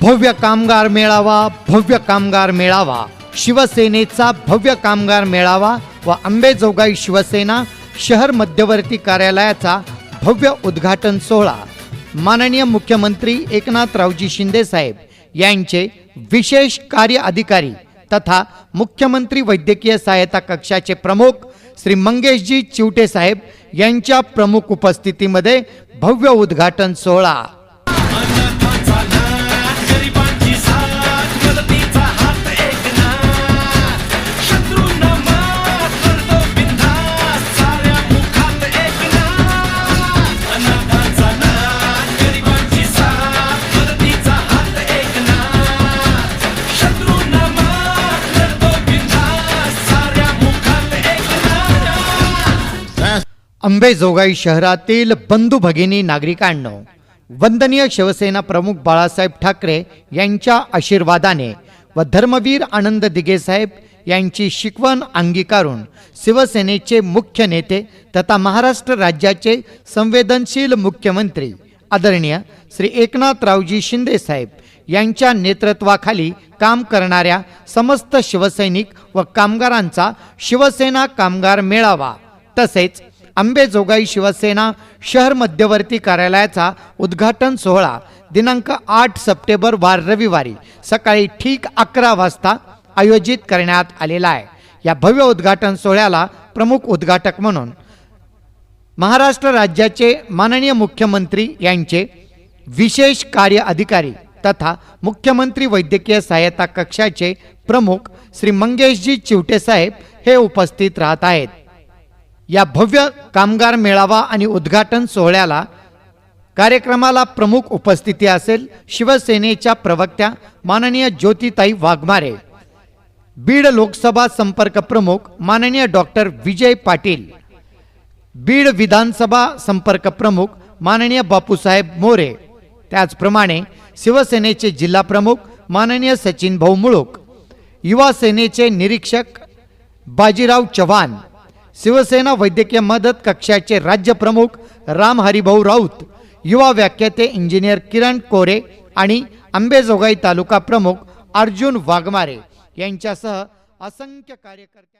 भव्य कामगार मेळावा शिवसेनेचा भव्य कामगार मेळावा व अंबेजोगाई शिवसेना शहर मध्यवर्ती कार्यालयाचा भव्य उद्घाटन सोहळा माननीय मुख्यमंत्री एकनाथरावजी शिंदे साहेब यांचे विशेष कार्य अधिकारी तथा मुख्यमंत्री वैद्यकीय सहायता कक्षाचे प्रमुख श्री मंगेशजी चिवटे साहेब यांच्या प्रमुख उपस्थितीमध्ये भव्य उद्घाटन सोहळा। अंबेजोगाई शहरातील बंधू भगिनी नागरिकांनो, वंदनीय शिवसेना प्रमुख बाळासाहेब ठाकरे यांच्या आशीर्वादाने व धर्मवीर आनंद दिघे साहेब यांची शिकवण अंगीकारून शिवसेनेचे मुख्य नेते तथा महाराष्ट्र राज्याचे संवेदनशील मुख्यमंत्री आदरणीय श्री एकनाथरावजी शिंदे साहेब यांच्या नेतृत्वाखाली काम करणाऱ्या समस्त शिवसैनिक व कामगारांचा शिवसेना कामगार मेळावा तसेच अंबेजोगाई शिवसेना शहर मध्यवर्ती कार्यालयाचा उद्घाटन सोहळा दिनांक 8 सप्टेंबर वार रविवारी सकाळी ठीक 11 वाजता आयोजित करण्यात आलेला आहे। या भव्य उद्घाटन सोहळ्याला प्रमुख उद्घाटक म्हणून महाराष्ट्र राज्याचे माननीय मुख्यमंत्री यांचे विशेष कार्य अधिकारी तथा मुख्यमंत्री वैद्यकीय सहायता कक्षाचे प्रमुख श्री मंगेशजी चिवटे साहेब हे उपस्थित राहत आहेत। या भव्य कामगार मेळावा आणि उद्घाटन सोहळ्याला कार्यक्रमाला प्रमुख उपस्थिती असेल शिवसेनेच्या प्रवक्त्या माननीय ज्योतिताई वाघमारे, बीड लोकसभा संपर्क प्रमुख माननीय डॉक्टर विजय पाटील, बीड विधानसभा संपर्क प्रमुख माननीय बापूसाहेब मोरे, त्याचप्रमाणे शिवसेनेचे जिल्हा प्रमुख माननीय सचिन भाऊ मुळूक, युवा सेनेचे निरीक्षक बाजीराव चव्हाण, शिवसेना वैद्यकीय मदत कक्षाचे राज्य प्रमुख राम हरिभाऊ राऊत, युवा व्याख्याते इंजिनियर किरण कोरे आणि अंबेजोगाई तालुका प्रमुख अर्जुन वाघमारे यांच्यासह असंख्य कार्यकर्ते